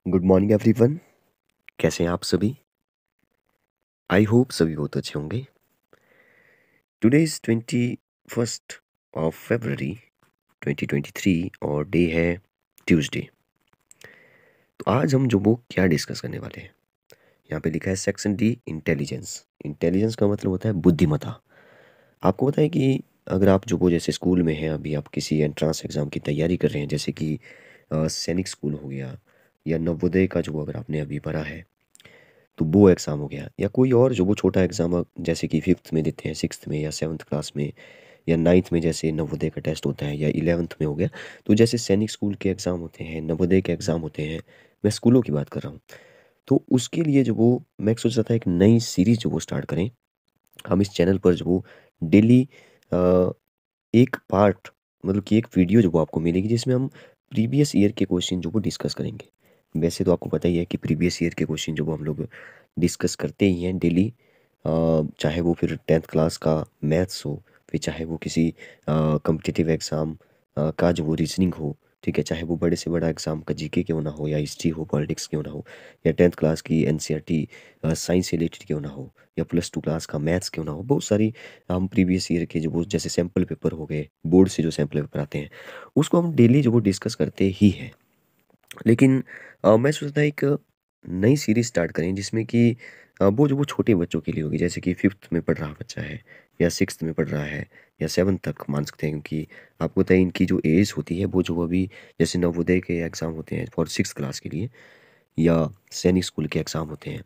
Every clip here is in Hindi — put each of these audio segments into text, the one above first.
Good morning everyone. कैसे हैं आप सभी? आई होप सभी बहुत अच्छे होंगे। Today is 21st of February 2023 और डे है ट्यूसडे। तो आज हम जो वो क्या डिस्कस करने वाले हैं, यहाँ पे लिखा है सेक्शन डी इंटेलिजेंस। इंटेलिजेंस का मतलब होता है बुद्धिमत्ता। आपको पता है कि अगर आप जो वो जैसे स्कूल में हैं, अभी आप किसी एंट्रेंस एग्ज़ाम की तैयारी कर रहे हैं, जैसे कि सैनिक स्कूल हो गया या नवोदय का जो अगर आपने अभी पढ़ा है तो वो एग्ज़ाम हो गया, या कोई और जो वो छोटा एग्ज़ाम जैसे कि फिफ्थ में देते हैं, सिक्स्थ में या सेवन्थ क्लास में या नाइन्थ में, जैसे नवोदय का टेस्ट होता है, या इलेवेंथ में हो गया। तो जैसे सैनिक स्कूल के एग्ज़ाम होते हैं, नवोदय के एग्ज़ाम होते हैं, मैं स्कूलों की बात कर रहा हूँ। तो उसके लिए जो वो मैं सोच रहा था एक नई सीरीज़ जो वो स्टार्ट करें हम इस चैनल पर, जो वो डेली एक पार्ट, मतलब कि एक वीडियो जो वो आपको मिलेगी जिसमें हम प्रीवियस ईयर के क्वेश्चन जो वो डिस्कस करेंगे। वैसे तो आपको पता ही है कि प्रीवियस ईयर के क्वेश्चन जो वो हम लोग डिस्कस करते ही हैं डेली, चाहे वो फिर टेंथ क्लास का मैथ्स हो, फिर चाहे वो किसी कम्पिटिटिव एग्ज़ाम का जो वो रीजनिंग हो, ठीक है, चाहे वो बड़े से बड़ा एग्ज़ाम का जीके क्यों ना हो, या हिस्ट्री हो, पॉलिटिक्स क्यों ना हो, या टेंथ क्लास की एनसीईआरटी साइंस से रिलेटेड क्यों ना हो, या प्लस टू क्लास का मैथ्स क्यों ना हो। बहुत सारी हम प्रीवियस ईयर के जो वो जैसे सैम्पल पेपर हो गए, बोर्ड से जो सैम्पल पेपर आते हैं, उसको हम डेली जो वो डिस्कस करते ही हैं। लेकिन मैं सोचता एक नई सीरीज़ स्टार्ट करें जिसमें कि वो जो वो छोटे बच्चों के लिए होगी, जैसे कि फिफ्थ में पढ़ रहा बच्चा है, या सिक्स्थ में पढ़ रहा है, या सेवन्थ तक मान सकते हैं, क्योंकि आपको पता है इनकी जो एज होती है वो जो अभी जैसे नवोदय के एग्ज़ाम होते हैं फॉर सिक्स क्लास के लिए, या सैनिक स्कूल के एग्ज़ाम होते हैं,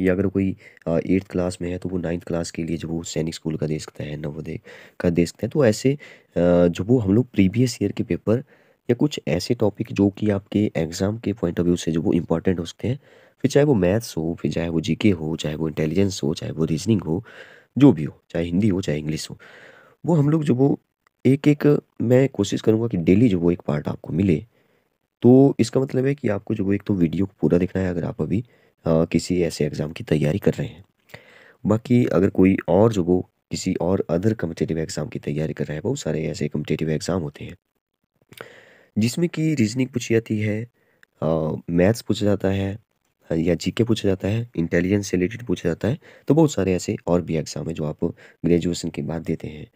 या अगर कोई एट्थ क्लास में है तो वो नाइन्थ क्लास के लिए जो वो सैनिक स्कूल का दे सकता है, नवोदय का दे सकते हैं। तो ऐसे जो वो हम लोग प्रीवियस ईयर के पेपर या कुछ ऐसे टॉपिक जो कि आपके एग्ज़ाम के पॉइंट ऑफ व्यू से जो वो इम्पोर्टेंट हो सकते हैं, फिर चाहे वो मैथ्स हो, फिर चाहे वो जीके हो, चाहे वो इंटेलिजेंस हो, चाहे वो रीजनिंग हो, जो भी हो, चाहे हिंदी हो, चाहे इंग्लिश हो, वो हम लोग जो वो एक-एक मैं कोशिश करूँगा कि डेली जो वो एक पार्ट आपको मिले। तो इसका मतलब है कि आपको जो वो एक तो वीडियो को पूरा देखना है अगर आप अभी किसी ऐसे एग्ज़ाम की तैयारी कर रहे हैं। बाकी अगर कोई और जो वो किसी और अदर कॉम्पिटिटिव एग्ज़ाम की तैयारी कर रहा है, बहुत सारे ऐसे कॉम्पिटिटिव एग्ज़ाम होते हैं, जिसमें कि रीज़निंग पूछी जाती है, मैथ्स पूछा जाता है, या जीके पूछा जाता है, इंटेलिजेंस से रिलेटेड पूछा जाता है। तो बहुत सारे ऐसे और भी एग्ज़ाम हैं जो आप ग्रेजुएशन के बाद देते हैं,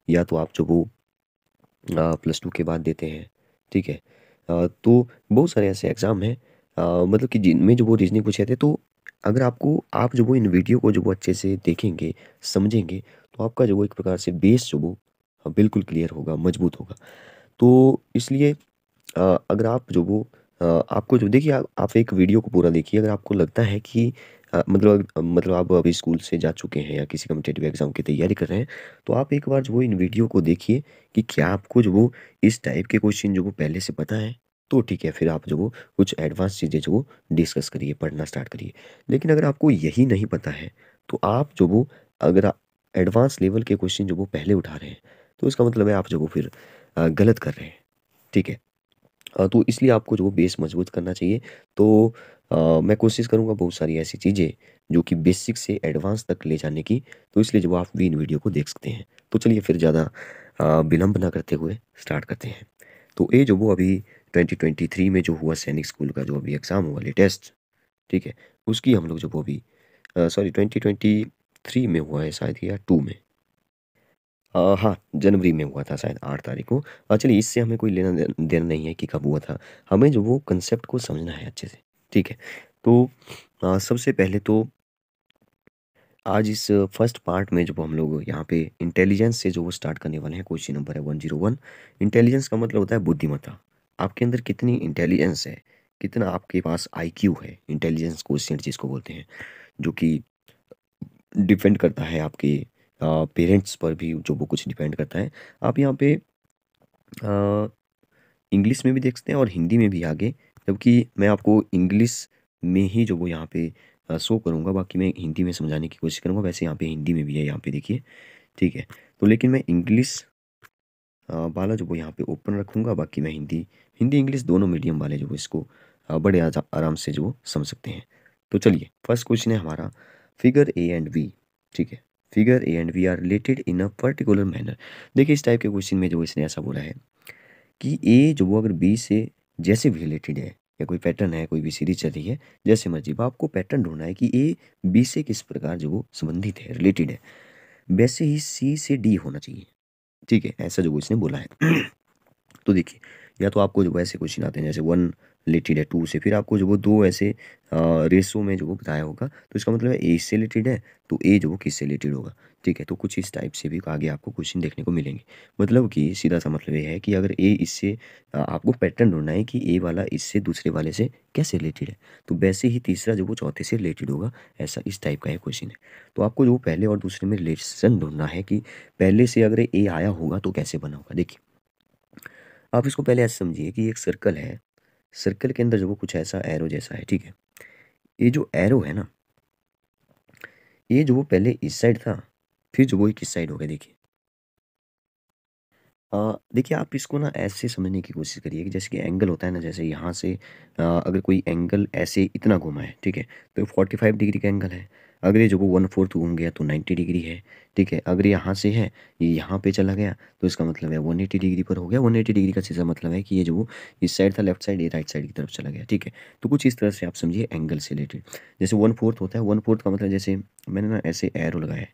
या तो आप जो वो प्लस टू के बाद देते हैं, ठीक है। तो बहुत सारे ऐसे एग्ज़ाम हैं, मतलब कि जिनमें जो वो रीज़निंग पूछे जाते हैं। तो अगर आपको आप जो वो इन वीडियो को जो वो अच्छे से देखेंगे, समझेंगे, तो आपका जो वो एक प्रकार से बेस जो वो बिल्कुल क्लियर होगा, मजबूत होगा। तो इसलिए अगर आप जो वो आपको जो देखिए, आप एक वीडियो को पूरा देखिए, अगर आपको लगता है कि मतलब आप अभी स्कूल से जा चुके हैं या किसी कॉम्पिटिटिव एग्ज़ाम की तैयारी कर रहे हैं, तो आप एक बार जो वो इन वीडियो को देखिए कि क्या आपको जो वो इस टाइप के क्वेश्चन जो वो पहले से पता है, तो ठीक है, फिर आप जो वो कुछ एडवांस चीज़ें जो वो डिस्कस करिए, पढ़ना स्टार्ट करिए। लेकिन अगर आपको यही नहीं पता है, तो आप जो वो अगर एडवांस लेवल के क्वेश्चन जो वो पहले उठा रहे हैं, तो इसका मतलब है आप जो वो फिर गलत कर रहे हैं, ठीक है। तो इसलिए आपको जो वो बेस मजबूत करना चाहिए। तो मैं कोशिश करूँगा बहुत सारी ऐसी चीज़ें जो कि बेसिक से एडवांस तक ले जाने की, तो इसलिए जो आप भी इन वीडियो को देख सकते हैं। तो चलिए फिर ज़्यादा विलंब ना करते हुए स्टार्ट करते हैं। तो ये जो वो अभी 2023 में जो हुआ सैनिक स्कूल का जो अभी एग्ज़ाम हुआ लेटेस्ट, ठीक है? उसकी हम लोग जो वो अभी सॉरी 2023 में हुआ है शायद, या 2 में। हाँ, जनवरी में हुआ था शायद 8 तारीख को। चलिए इससे हमें कोई लेना-देना नहीं है कि कब हुआ था। हमें जो वो कांसेप्ट को समझना है अच्छे से, ठीक है? तो सबसे पहले तो आज इस फर्स्ट पार्ट में जो हम लोग यहाँ पे इंटेलिजेंस से जो वो स्टार्ट करने वाले हैं, क्वेश्चन नंबर है 101। इंटेलिजेंस का मतलब होता है बुद्धिमत्ता। आपके अंदर कितनी इंटेलिजेंस है, कितना आपके पास आईक्यू है, इंटेलिजेंस क्वोशिएंट जिसको बोलते हैं, जो कि डिपेंड करता है आपके पेरेंट्स पर भी, जो वो कुछ डिपेंड करता है। आप यहाँ पे अ, इंग्लिश में भी देख सकते हैं और हिंदी में भी आगे, जबकि मैं आपको इंग्लिश में ही जो वो यहाँ पे शो करूँगा, बाकी मैं हिंदी में समझाने की कोशिश करूँगा। वैसे यहाँ पे हिंदी में भी है, यहाँ पे देखिए, ठीक है। तो लेकिन मैं इंग्लिश वाला जो वो यहाँ पे ओपन रखूँगा, बाकी मैं हिंदी हिंदी इंग्लिश दोनों मीडियम वाले जो वो इसको बड़े आराम से जो वो समझ सकते हैं। तो चलिए फर्स्ट क्वेश्चन है हमारा, फिगर ए एंड बी, ठीक है। Figure A and B are related in a particular manner. देखिए इस टाइप के क्वेश्चन में जो इसने ऐसा बोला है कि ए जो वो अगर बी से जैसे भी रिलेटेड है, या कोई पैटर्न है, कोई भी सीरीज चल रही है, जैसे मर्जी, अब आपको पैटर्न ढूंढना है कि ए बी से किस प्रकार जो वो संबंधित है, रिलेटेड है। वैसे ही सी से डी होना चाहिए, ठीक है, ऐसा जो वो इसने बोला है। तो देखिए, या तो आपको जो ऐसे क्वेश्चन आते हैं जैसे वन रिलेटेड है टू से, फिर आपको जो वो दो ऐसे रेसो में जो वो बताया होगा, तो इसका मतलब है ए इससे रिलेटेड है, तो ए जो वो किससे रिलेटेड होगा, ठीक है। तो कुछ इस टाइप से भी आगे आपको क्वेश्चन देखने को मिलेंगे। मतलब कि सीधा सा मतलब ये है कि अगर ए इससे आपको पैटर्न ढूंढना है कि ए वाला इससे दूसरे वाले से कैसे रिलेटेड है, तो वैसे ही तीसरा जो वो चौथे से रिलेटेड होगा, ऐसा इस टाइप का एक क्वेश्चन है। तो आपको जो पहले और दूसरे में रिलेशन ढूंढना है कि पहले से अगर ए आया होगा तो कैसे बना होगा। देखिए, आप इसको पहले ऐसे समझिए कि एक सर्कल है, सर्कल के अंदर जो वो कुछ ऐसा एरो जैसा है, ठीक है। ये जो एरो है ना, ये जो वो पहले इस साइड था, फिर जो वो एक इस साइड हो गया, देखिए। देखिए, आप इसको ना ऐसे समझने की कोशिश करिए कि जैसे कि एंगल होता है ना, जैसे यहाँ से अगर कोई एंगल ऐसे इतना घुमा है, ठीक है, तो 45 डिग्री का एंगल है। अगर ये जो वो 1/4 घूम गया तो 90 डिग्री है, ठीक है। अगर यहाँ से है, ये यहाँ पे चला गया, तो इसका मतलब है 180 डिग्री पर हो गया। 180 डिग्री का सीधा मतलब है कि ये जो वो इस साइड था लेफ्ट साइड, ये राइट साइड की तरफ चला गया, ठीक है। तो कुछ इस तरह से आप समझिए एंगल से रिलेटेड। जैसे 1/4 होता है, 1/4 का मतलब जैसे मैंने ना ऐसे एरो लगाया है,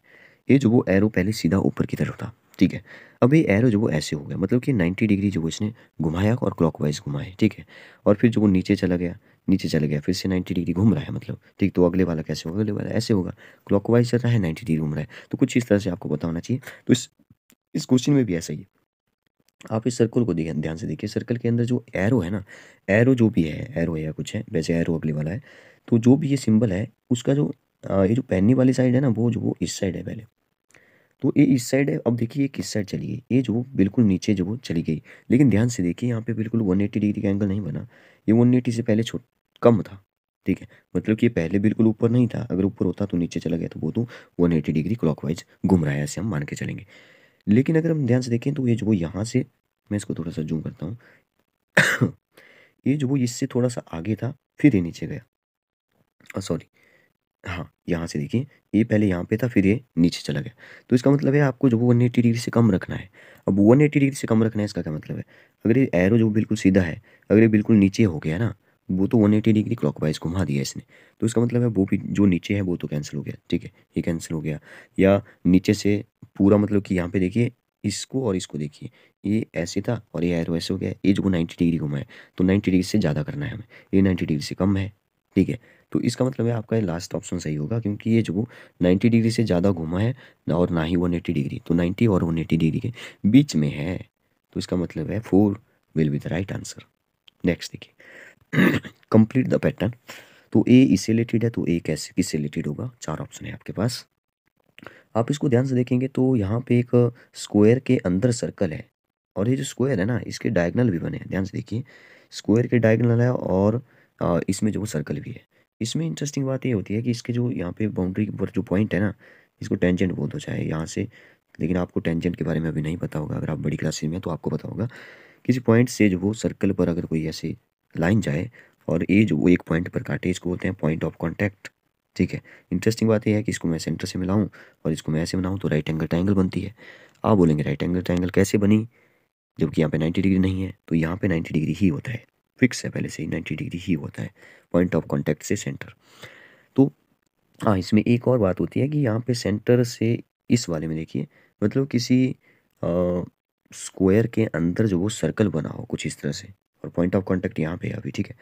ये जो वो एरो पहले सीधा ऊपर की तरफ था, ठीक है। अब ये एरो जो वो ऐसे हो गया, मतलब कि 90 डिग्री जो वो इसने घुमाया और क्लॉकवाइज घुमाया, ठीक है। और फिर जो वो नीचे चला गया, नीचे चला गया, फिर से 90 डिग्री घूम रहा है, मतलब ठीक। तो अगले वाला कैसे होगा, अगले वाला ऐसे होगा, क्लॉकवाइज चल रहा है, 90 डिग्री घूम रहा है। तो कुछ इस तरह से आपको पता होना चाहिए। तो इस क्वेश्चन में भी ऐसा ही है। आप इस सर्कल को देखिए, ध्यान से देखिए, सर्कल के अंदर जो एरो है ना, एरो जो भी है, एरो है या कुछ है, वैसे एरो अगले वाला है, तो जो भी ये सिंबल है उसका जो ये जो पहनने वाली साइड है ना, वो जो वो इस साइड है पहले। तो ये इस साइड है, अब देखिए ये किस साइड चली गई, ये जो बिल्कुल नीचे जो वो चली गई। लेकिन ध्यान से देखिए, यहाँ पे बिल्कुल 180 डिग्री का एंगल नहीं बना, ये 180 से पहले छोट कम था, ठीक है। मतलब कि ये पहले बिल्कुल ऊपर नहीं था, अगर ऊपर होता तो नीचे चला गया, तो वो तो 180 डिग्री क्लॉकवाइज घूम रहा है, ऐसे हम मान के चलेंगे। लेकिन अगर हम ध्यान से देखें तो ये जो वो यहाँ से, मैं इसको थोड़ा सा जूम करता हूँ, ये जो वो इससे थोड़ा सा आगे था, फिर ये नीचे गया, सॉरी, हाँ, यहाँ से देखिए, ये पहले यहाँ पे था, फिर ये नीचे चला गया। तो इसका मतलब है आपको जो वो 180 डिग्री से कम रखना है। अब 180 डिग्री से कम रखना है, इसका क्या मतलब है, अगर ये एरो जो बिल्कुल सीधा है, अगर ये बिल्कुल नीचे हो गया ना, वो तो 180 डिग्री क्लॉकवाइज घुमा दिया इसने। तो इसका मतलब है वो भी जो नीचे है वो तो कैंसिल हो गया, ठीक है, ये कैंसिल हो गया। या नीचे से पूरा, मतलब कि यहाँ पे देखिए, इसको और इसको देखिए, ये ऐसे था और ये एरो ऐसे हो गया, ये जो 90 डिग्री घुमा है, तो 90 डिग्री से ज़्यादा करना है हमें, ये 90 डिग्री से कम है, ठीक है। तो इसका मतलब है आपका ये लास्ट ऑप्शन सही होगा, क्योंकि ये जो 90 डिग्री से ज़्यादा घुमा है और ना ही 180 डिग्री, तो 90 और 180 डिग्री के बीच में है। तो इसका मतलब है 4 will be the right answer. Next देखिए, कंप्लीट द पैटर्न। तो ए इससे रिलेटेड है, तो ए कैसे किससे रिलेटेड होगा, चार ऑप्शन है आपके पास। आप इसको ध्यान से देखेंगे तो यहाँ पे एक स्क्वायर के अंदर सर्कल है, और ये जो स्क्वायर है ना, इसके डायगोनल भी बने हैं, ध्यान से देखिए, स्क्वायर के डायगोनल है, और इसमें जो सर्कल भी है। इसमें इंटरेस्टिंग बात ये होती है कि इसके जो यहाँ पे बाउंड्री पर जो पॉइंट है ना, इसको टेंजेंट बोल दो चाहे यहाँ से, लेकिन आपको टेंजेंट के बारे में अभी नहीं पता होगा, अगर आप बड़ी क्लासेस में हैं तो आपको पता होगा। किसी पॉइंट से जो वो सर्कल पर अगर कोई ऐसे लाइन जाए और ये जो वो एक पॉइंट पर काटे, इसको बोलते हैं पॉइंट ऑफ कॉन्टैक्ट, ठीक है। इंटरेस्टिंग बात यह है कि इसको मैं सेंटर से मिलाऊं और इसको मैं ऐसे बनाऊं तो राइट एंगल ट्रायंगल बनती है। आप बोलेंगे राइट एंगल ट्रायंगल कैसे बनी, जबकि यहाँ पे 90 डिग्री नहीं है, तो यहाँ पे 90 डिग्री ही होता है, फिक्स है पहले से ही 90 डिग्री ही होता है पॉइंट ऑफ कॉन्टैक्ट से सेंटर। तो हाँ, इसमें एक और बात होती है कि यहाँ पे सेंटर से इस वाले में देखिए, मतलब किसी स्क्वायर के अंदर जो वो सर्कल बना हो कुछ इस तरह से, और पॉइंट ऑफ कांटेक्ट यहाँ पे है अभी, ठीक है।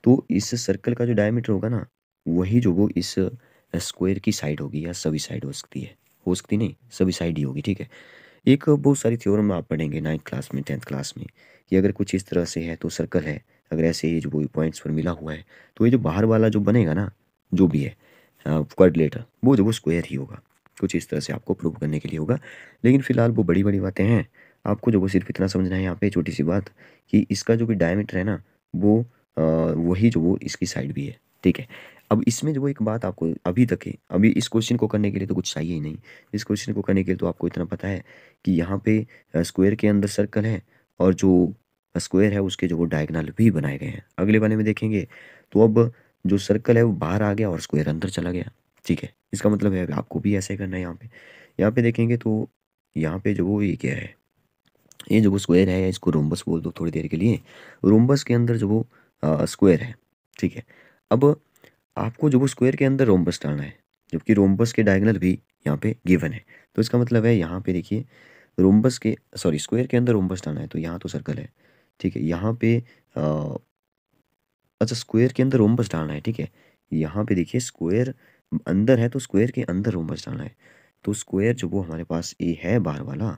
तो इस सर्कल का जो डायमीटर होगा ना, वही जो वो इस स्क्वायर की साइड होगी, या सभी साइड हो सकती है, हो सकती नहीं, सभी साइड ही होगी, ठीक है। एक बहुत सारी थ्योरम आप पढ़ेंगे 9th क्लास में, 10th क्लास में, कि अगर कुछ इस तरह से है तो सर्कल है, अगर ऐसे ही जो वो पॉइंट्स पर मिला हुआ है, तो ये जो बाहर वाला जो बनेगा ना, जो भी है क्वाड्रिलेटर, वो जो वो स्क्वायर ही होगा। कुछ इस तरह से आपको प्रूव करने के लिए होगा। लेकिन फिलहाल वो बड़ी बड़ी बातें हैं, आपको जो वो सिर्फ इतना समझना है यहाँ पे छोटी सी बात, कि इसका जो भी डायमीटर है ना, वो वही जो वो इसकी साइड भी है, ठीक है। अब इसमें जो वो एक बात आपको अभी तक है, अभी इस क्वेश्चन को करने के लिए तो कुछ चाहिए ही नहीं। इस क्वेश्चन को करने के लिए तो आपको इतना पता है कि यहाँ पे स्क्वायर के अंदर सर्कल है, और जो स्क्वायर है उसके जो वो डायगोनल भी बनाए गए हैं। अगले वाले में देखेंगे तो अब जो सर्कल है वो बाहर आ गया और स्क्वायर अंदर चला गया, ठीक है। इसका मतलब है आपको भी ऐसे करना है। यहाँ पे देखेंगे तो यहाँ पे जो वो ये क्या है, ये जो वो स्क्वायर है, इसको रोम्बस बोल दो थोड़ी देर के लिए। रोम्बस के अंदर जो वो स्क्वायर है, ठीक है। अब आपको जो वो स्क्वायर के अंदर रोम्बस डालना है, जबकि रोम्बस के डायगोनल भी यहाँ पे गिवन है। तो इसका मतलब है यहाँ पे देखिए रोम्बस के सॉरी स्क्वायर के अंदर रोम्बस डालना है, तो यहाँ तो सर्कल है, ठीक है। यहाँ पे अच्छा स्क्वायर के अंदर रोम्बस डालना है, ठीक है। यहाँ पे देखिए स्क्वायर अंदर है, तो स्क्वायर के अंदर रोम्बस डालना है। तो स्क्वायर जो वो हमारे पास ए है बाहर वाला,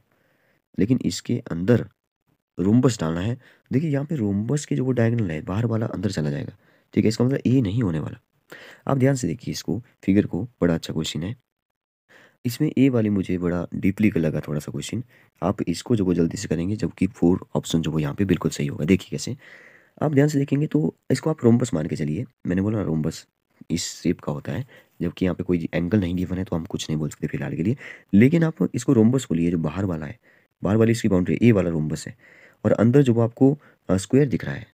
लेकिन इसके अंदर रोम्बस डालना है। देखिए यहाँ पे रोम्बस के जो वो डायगोनल है बाहर वाला अंदर चला जाएगा, ठीक है। इसका मतलब ए नहीं होने वाला। आप ध्यान से देखिए इसको, फिगर को, बड़ा अच्छा क्वेश्चन है। इसमें ए वाली मुझे बड़ा डीपली लगा थोड़ा सा क्वेश्चन। आप इसको जो वो जल्दी से करेंगे, जबकि 4 ऑप्शन जो वो यहाँ पे बिल्कुल सही होगा। देखिए कैसे, आप ध्यान से देखेंगे तो इसको आप रोम्बस मान के चलिए। मैंने बोला रोम्बस इस शेप का होता है, जबकि यहाँ पे कोई एंगल नहीं गिवन है तो हम कुछ नहीं बोल सकते फिलहाल के लिए। लेकिन आप इसको रोम्बस बोलिए, जो बाहर वाला है, बाहर वाली इसकी बाउंड्री ए वाला रोम्बस है, और अंदर जो वो आपको स्क्वायर दिख रहा है।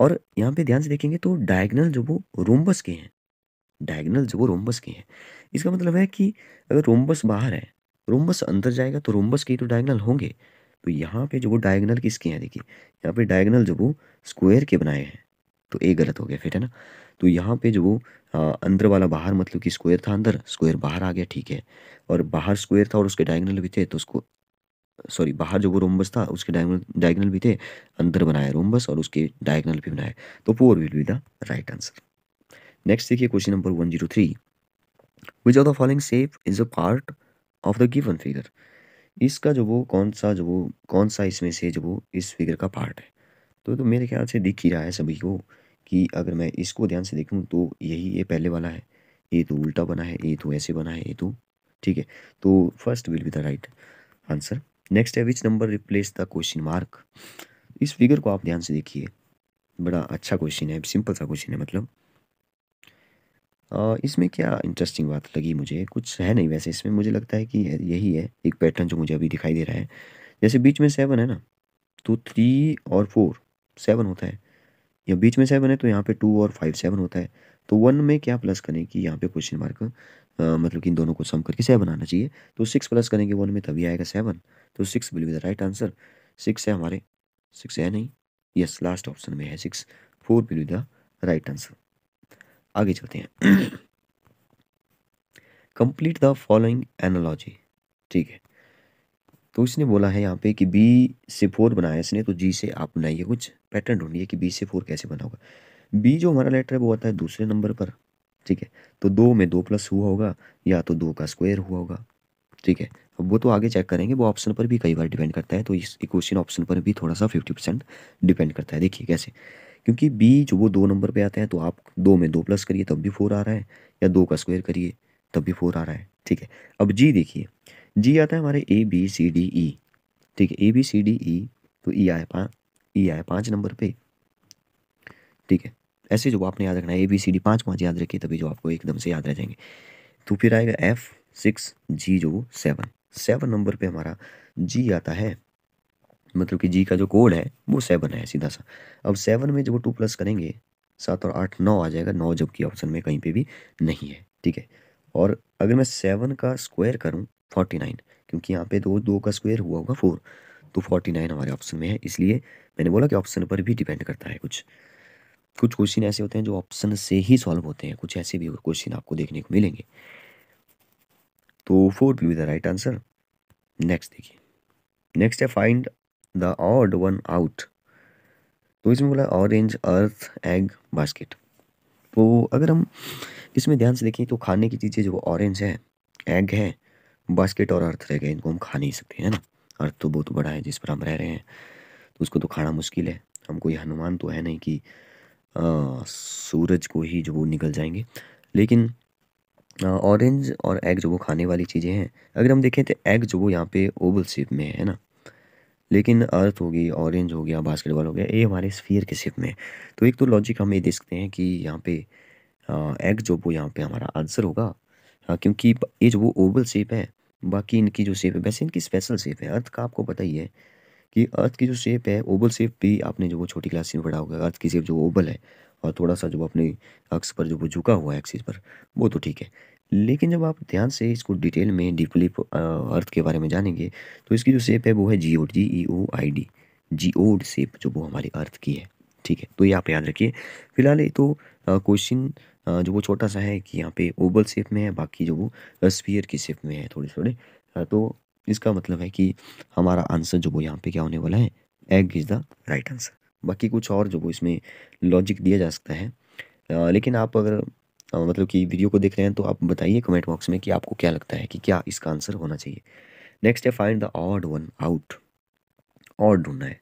और यहाँ पे ध्यान से देखेंगे तो डायगोनल जो वो रोम्बस के हैं, डायगोनल जो वो रोम्बस के हैं। इसका मतलब है कि अगर रोम्बस बाहर है, रोम्बस अंदर जाएगा तो रोम्बस के ही तो डायगोनल होंगे। तो यहाँ पे जो वो डायगोनल किसके हैं, देखिए यहाँ पे डायगोनल जो वो स्क्वायर के बनाए हैं, तो ए गलत हो गया फिर, है ना। तो यहाँ पे जो वो अंदर वाला बाहर, मतलब कि स्क्वायर था अंदर, स्क्वायर बाहर आ गया, ठीक है। और बाहर स्क्वायर था और उसके डायगोनल भी थे, तो उसको सॉरी बाहर जो वो रोम्बस था उसके डायगोनल डायगोनल भी थे, अंदर बनाया रोम्बस और उसके डायगोनल भी बनाए। तो 4 will be the right answer. Next देखिए question number 103। Which of the following shape is a part of the given figure. इसका जो वो कौन सा इसमें से जो वो इस फिगर का पार्ट है। तो मेरे ख्याल से दिख ही रहा है सभी को कि अगर मैं इसको ध्यान से देखूं तो यही ये पहले वाला है, ये तो उल्टा बना है, ये तो ऐसे बना है, ये तो ठीक है। तो first will be the right answer. Next है which number replace the question mark. इस फिगर को आप ध्यान से देखिए, बड़ा अच्छा क्वेश्चन है, सिंपल सा क्वेश्चन है। मतलब इसमें क्या इंटरेस्टिंग बात लगी मुझे, कुछ है नहीं वैसे इसमें, मुझे लगता है कि यही है एक पैटर्न जो मुझे अभी दिखाई दे रहा है। जैसे बीच में 7 है ना, तो 3 और 4 7 होता है, या बीच में 7 है तो यहाँ पे 2 और 5 7 होता है। तो 1 में क्या प्लस करें कि यहाँ पे क्वेश्चन मार्क, मतलब कि इन दोनों को सम करके 7 आना चाहिए। तो 6 प्लस करेंगे 1 में तभी आएगा 7। तो 6 will be the right answer. 6 है हमारे, 6 है नहीं, यस लास्ट ऑप्शन में है 6। 4 will be the right answer. आगे चलते हैं। कंप्लीट द फॉलोइंग एनालॉजी, ठीक है। तो इसने बोला है यहाँ पे कि बी से 4 बनाया इसने, तो जी से आप बनाइए कुछ पैटर्न ढूंढिए कि बी से 4 कैसे बना होगा। बी जो हमारा लेटर है वो आता है दूसरे नंबर पर, ठीक है। तो 2 में 2 प्लस हुआ होगा, या तो 2 का स्क्वायर हुआ होगा, ठीक है। अब वो तो आगे चेक करेंगे, वो ऑप्शन पर भी कई बार डिपेंड करता है। तो इस क्वेश्चन ऑप्शन पर भी थोड़ा सा 50% डिपेंड करता है। देखिए कैसे, क्योंकि बी जो वो 2 नंबर पे आते हैं, तो आप 2 में 2 प्लस करिए तब भी 4 आ रहा है, या 2 का स्क्वायर करिए तब भी 4 आ रहा है, ठीक है। अब जी देखिए, जी आता है हमारे A B C D E, ठीक है। A B C D E, तो ई आया 5 नंबर पे, ठीक है। ऐसे जो आपने याद रखना है, ए बी सी डी 5 5 याद रखिए, तभी जो आपको एकदम से याद रह जाएंगे। तो फिर आएगा एफ 6, जी जो 7, 7 नंबर पे हमारा जी आता है, मतलब कि जी का जो कोड है वो 7 है सीधा सा। अब 7 में जब वो 2 प्लस करेंगे, 7 और 8 9 आ जाएगा, 9 जबकि ऑप्शन में कहीं पे भी नहीं है, ठीक है। और अगर मैं 7 का स्क्वायर करूं 49, क्योंकि यहाँ पे दो दो का स्क्वायर हुआ होगा 4, तो 49 हमारे ऑप्शन में है। इसलिए मैंने बोला कि ऑप्शन पर भी डिपेंड करता है। कुछ कुछ क्वेश्चन ऐसे होते हैं जो ऑप्शन से ही सॉल्व होते हैं, कुछ ऐसे भी क्वेश्चन आपको देखने को मिलेंगे। तो 4 will be the right answer. Next देखिए, नेक्स्ट है find the odd one out. तो इसमें बोला ऑरेंज अर्थ एग बास्केट। तो अगर हम इसमें ध्यान से देखें तो खाने की चीज़ें जो ऑरेंज है, एग है, बास्केट और अर्थ रह गए, इनको हम खा नहीं सकते, है ना। अर्थ तो बहुत बड़ा है जिस पर हम रह रहे हैं, तो उसको तो खाना मुश्किल है। हम कोई हनुमान तो है नहीं कि सूरज को ही जो वो निकल जाएंगे। लेकिन ऑरेंज और एग जो वो खाने वाली चीज़ें हैं। अगर हम देखें तो एग जो वो यहाँ पे ओवल शेप में है ना, लेकिन अर्थ होगी, ऑरेंज हो गया, बास्केटबॉल हो गया, ये हमारे स्फीयर के शेप में है। तो एक तो लॉजिक हम ये देख सकते हैं कि यहाँ पे एग जो वो यहाँ पे हमारा आंसर होगा। क्योंकि ये जो वो ओवल शेप है, बाकी इनकी जो शेप है वैसे इनकी स्पेशल शेप है। अर्थ का आपको पता ही है कि अर्थ की जो शेप है, ओवल शेप भी आपने जो वो छोटी क्लास में पढ़ा होगा, अर्थ की शेप जो ओवल है और थोड़ा सा जो अपने अक्ष पर जो वो झुका हुआ है एक्सिस पर, वो तो ठीक है। लेकिन जब आप ध्यान से इसको डिटेल में डीपली अर्थ के बारे में जानेंगे, तो इसकी जो शेप है वो है geoid, G E O I D, geoid shape जो वो हमारी अर्थ की है, ठीक है, तो ये आप याद रखिए। फिलहाल ये तो क्वेश्चन जो वो छोटा सा है कि यहाँ पे ओवल शेप में है, बाकी जो वो स्फीयर की शेप में है थोड़े थोड़े। तो इसका मतलब है कि हमारा आंसर जो वो यहाँ पे क्या होने वाला है, egg is the right answer. बाकी कुछ और जो वो इसमें लॉजिक दिया जा सकता है, लेकिन आप अगर मतलब कि वीडियो को देख रहे हैं तो आप बताइए कमेंट बॉक्स में कि आपको क्या लगता है कि क्या इसका आंसर होना चाहिए। नेक्स्ट है find the odd one out. Odd ढूंढना है।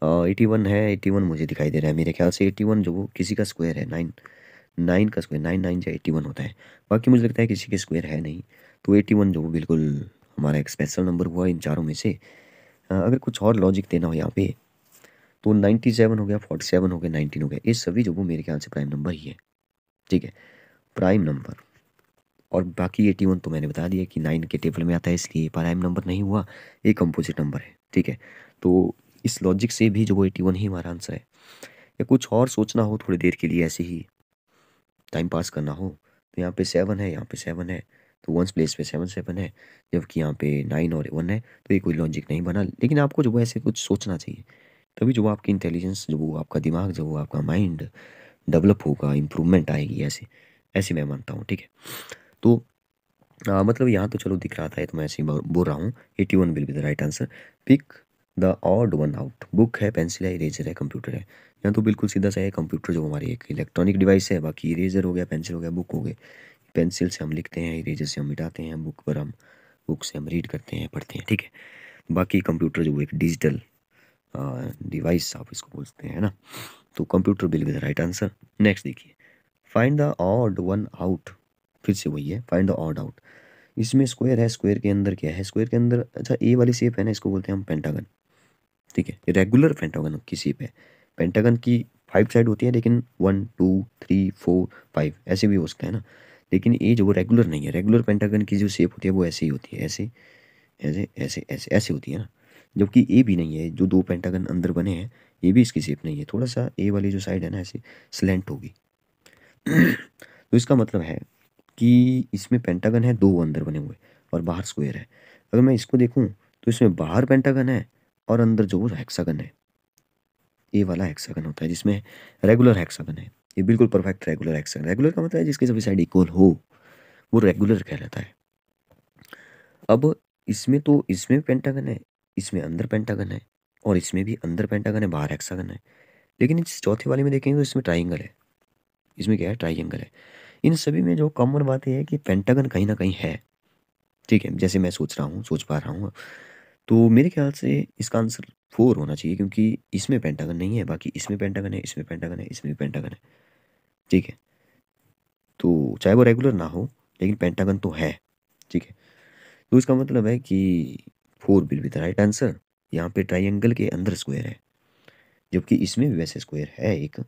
81 है, 81 मुझे दिखाई दे रहा है, मेरे ख्याल से 81 जो वो किसी का स्क्वायर है, 9 9 का स्क्वायर, 9 9 या 81 होता है। बाकी मुझे लगता है किसी के स्क्वायर है नहीं, तो 81 जो वो बिल्कुल हमारा एक स्पेशल नंबर हुआ इन चारों में से। अगर कुछ और लॉजिक देना हो यहाँ पे तो 97 हो गया, 47 हो गया, 19 हो गया, ये सभी जो वो मेरे ख्याल से प्राइम नंबर ही है। ठीक है, प्राइम नंबर। और बाकी 81 तो मैंने बता दिया कि 9 के टेबल में आता है, इसलिए प्राइम नंबर नहीं हुआ, ये कंपोजिट नंबर है। ठीक है, तो इस लॉजिक से भी जो वो 81 ही हमारा आंसर है। या कुछ और सोचना हो थोड़ी देर के लिए, ऐसे ही टाइम पास करना हो, तो यहाँ पे 7 है, यहाँ पे 7 है, तो वंस प्लेस पे 7 7 है, जबकि यहाँ पे 9 और 1 है, तो ये कोई लॉजिक नहीं बना। लेकिन आपको जो वो ऐसे कुछ सोचना चाहिए, तभी जो वो आपकी इंटेलिजेंस, जो वो आपका दिमाग, जो वो आपका माइंड डेवलप होगा, इम्प्रूवमेंट आएगी, ऐसे ऐसे मैं मानता हूँ। ठीक है, तो मतलब यहाँ तो चलो दिख रहा था, ये तो मैं ऐसे ही बोल रहा हूँ। 81 will be the right answer. Pick the odd one out. Book है, पेंसिल है, इरेजर है, कंप्यूटर है। यहाँ तो बिल्कुल सीधा सा है, कंप्यूटर जो हमारी एक इलेक्ट्रॉनिक डिवाइस है, बाकी इरेजर हो गया, पेंसिल हो गया, बुक हो गई। पेंसिल से हम लिखते हैं, इरेजर से हम मिटाते हैं, बुक से हम रीड करते हैं, पढ़ते हैं। ठीक है, बाकी कंप्यूटर जो वो एक डिजिटल डिवाइस आप इसको बोलते हैं ना, तो computer will be the right answer. Next देखिए, find the odd one out. फिर से वही है, फाइंड द ऑड आउट। इसमें स्क्वायर है, स्क्वायर के अंदर क्या है, स्क्वायर के अंदर अच्छा ए वाली शेप है ना, इसको बोलते हैं हम पेंटागन। ठीक है, रेगुलर पेंटागन की शेप है। पेंटागन की 5 साइड होती है, लेकिन 1 2 3 4 5 ऐसे भी हो सकता है ना। लेकिन ये जो वो रेगुलर नहीं है, रेगुलर पेंटागन की जो शेप होती है वो ऐसे ही होती है, ऐसे ऐसे ऐसे ऐसे ऐसे होती है ना। जबकि ए भी नहीं है, जो दो पेंटागन अंदर बने हैं, ये भी इसकी शेप नहीं है, थोड़ा सा ए वाली जो साइड है ना ऐसे स्लेंट होगी। तो इसका मतलब है कि इसमें पेंटागन है, दो अंदर बने हुए और बाहर स्क्वायर है। अगर मैं इसको देखूं तो इसमें बाहर पेंटागन है और अंदर जो वो हेक्सागन है, ये वाला हेक्सागन होता है जिसमें रेगुलर हेक्सागन है। ये बिल्कुल परफेक्ट रेगुलर हेक्सागन। रेगुलर का मतलब है जिसके सभी साइड इक्वल हो, वो रेगुलर कहलाता है। अब इसमें तो इसमें भी पेंटागन है, इसमें अंदर पेंटागन है, और इसमें भी अंदर पेंटागन है, बाहर हेक्सागन है। लेकिन इस चौथे वाले में देखेंगे तो इसमें ट्राइंगल है। इसमें क्या है, ट्राइंगल है। इन सभी में जो कॉमन बात यह है कि पेंटागन कहीं ना कहीं है। ठीक है, जैसे मैं सोच रहा हूँ, सोच पा रहा हूँ, तो मेरे ख्याल से इसका आंसर 4 होना चाहिए, क्योंकि इसमें पेंटागन नहीं है, बाकी इसमें पेंटागन है, इसमें पेंटागन है, इसमें भी पेंटागन है। ठीक है, तो चाहे वो रेगुलर ना हो, लेकिन पेंटागन तो है। ठीक है, तो इसका मतलब है कि 4 will be the right answer. यहाँ पे ट्राइंगल के अंदर स्क्वायर है, जबकि इसमें भी वैसे स्क्वायर है एक,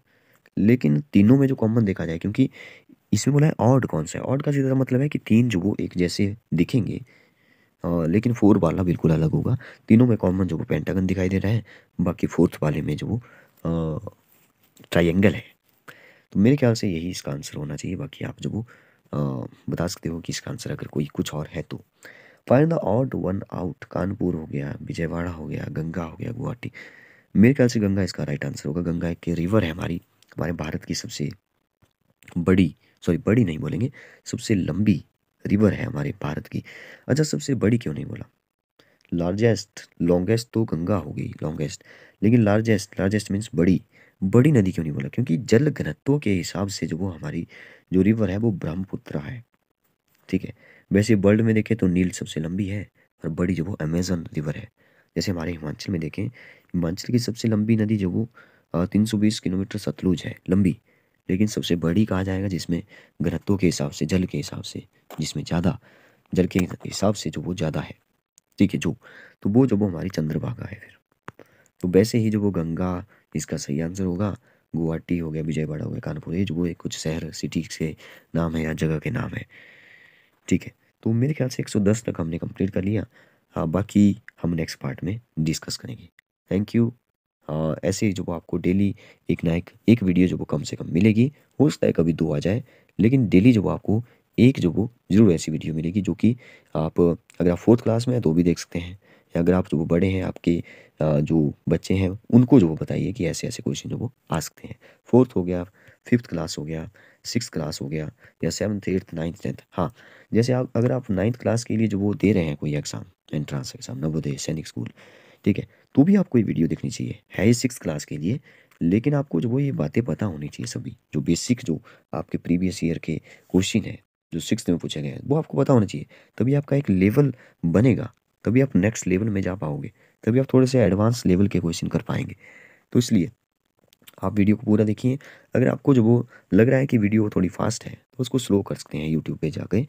लेकिन तीनों में जो कॉमन देखा जाए, क्योंकि इसमें बोला है ऑड कौन सा है। ऑड का सीधा मतलब है कि तीन जो वो एक जैसे दिखेंगे, लेकिन 4 वाला बिल्कुल अलग होगा। तीनों में कॉमन जो वो पेंटागन दिखाई दे रहा है, बाकी फोर्थ वाले में जो वो ट्राइंगल है। तो मेरे ख्याल से यही इसका आंसर होना चाहिए। बाकी आप जो वो बता सकते हो कि इसका आंसर अगर कोई कुछ और है तो। Find the odd one out. Kanpur हो गया, विजयवाड़ा हो गया, गंगा हो गया, गुवाहाटी। मेरे ख्याल से गंगा इसका राइट आंसर होगा। गंगा एक रिवर है हमारी, हमारे भारत की सबसे बड़ी, सॉरी बड़ी नहीं बोलेंगे, सबसे लंबी रिवर है हमारे भारत की। अच्छा, सबसे बड़ी क्यों नहीं बोला, लार्जेस्ट, लॉन्गेस्ट तो गंगा होगी लॉन्गेस्ट, लेकिन लार्जेस्ट, लार्जेस्ट मीन्स बड़ी। बड़ी नदी क्यों नहीं बोला, क्योंकि जल घनत्व के हिसाब से जो वो हमारी जो रिवर है वो ब्रह्मपुत्र है। ठीक है, वैसे वर्ल्ड में देखें तो नील सबसे लंबी है, और बड़ी जो वो अमेजन रिवर है। जैसे हमारे हिमाचल में देखें, हिमाचल की सबसे लंबी नदी जो वो 320 किलोमीटर सतलुज है, लंबी। लेकिन सबसे बड़ी कहा जाएगा जिसमें घनत्व के हिसाब से, जल के हिसाब से, जिसमें ज़्यादा जल के हिसाब से जो वो ज़्यादा है। ठीक है, जो तो वो जो वो हमारी चंद्रभागा है फिर। तो वैसे ही जो वो गंगा इसका सही आंसर होगा। गुवाहाटी हो गया, विजयवाड़ा हो गया, कानपुर, ये जो वो एक कुछ शहर सिटी से नाम है या जगह के नाम है। ठीक है, तो मेरे ख्याल से 110 तक हमने कंप्लीट कर लिया। हाँ, बाकी हम नेक्स्ट पार्ट में डिस्कस करेंगे। Thank you. ऐसे ही जो वो आपको डेली एक ना एक वीडियो जो वो कम से कम मिलेगी। हो सकता है कभी दो आ जाए, लेकिन डेली जो वो आपको एक जो वो ज़रूर ऐसी वीडियो मिलेगी जो कि आप, अगर आप 4th क्लास में हैं तो भी देख सकते हैं, या अगर आप जो वो बड़े हैं, आपके जो बच्चे हैं उनको जो वो बताइए कि ऐसे ऐसे क्वेश्चन जो वो आ सकते हैं। 4th हो गया, 5th क्लास हो गया, 6th क्लास हो गया, या 7th 8th 9th 10th। हाँ, जैसे आप अगर आप 9th क्लास के लिए जो वो दे रहे हैं कोई एग्ज़ाम, एंट्रेंस एग्ज़ाम, नवोदय सैनिक स्कूल, ठीक है, तो भी आपको ये वीडियो देखनी चाहिए। है ये 6th क्लास के लिए, लेकिन आपको जो वो ये बातें पता होनी चाहिए सभी, जो बेसिक जो आपके प्रीवियस ईयर के क्वेश्चन हैं जो 6th में पूछे गए हैं वो आपको पता होना चाहिए। तभी आपका एक लेवल बनेगा, तभी आप नेक्स्ट लेवल में जा पाओगे, तभी आप थोड़े से एडवांस लेवल के क्वेश्चन कर पाएंगे। तो इसलिए आप वीडियो को पूरा देखिए। अगर आपको जो वो लग रहा है कि वीडियो थोड़ी फास्ट है तो उसको स्लो कर सकते हैं, यूट्यूब पे जाके,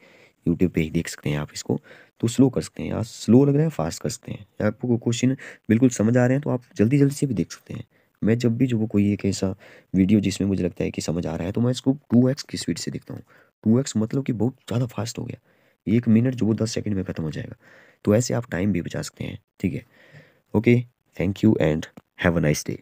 यूट्यूब पे ही देख सकते हैं आप इसको, तो स्लो कर सकते हैं, या स्लो लग रहा है फास्ट कर सकते हैं, या आपको क्वेश्चन बिल्कुल समझ आ रहे हैं तो आप जल्दी जल्दी से भी देख सकते हैं। मैं जब भी जो वो कोई एक ऐसा वीडियो जिसमें मुझे लगता है कि समझ आ रहा है तो मैं इसको 2x की स्पीड से देखता हूँ। 2x मतलब कि बहुत ज़्यादा फास्ट हो गया, 1 मिनट जो वो 10 सेकंड में ख़त्म हो जाएगा। तो ऐसे आप टाइम भी बचा सकते हैं, ठीक है। Okay, thank you and have a nice day.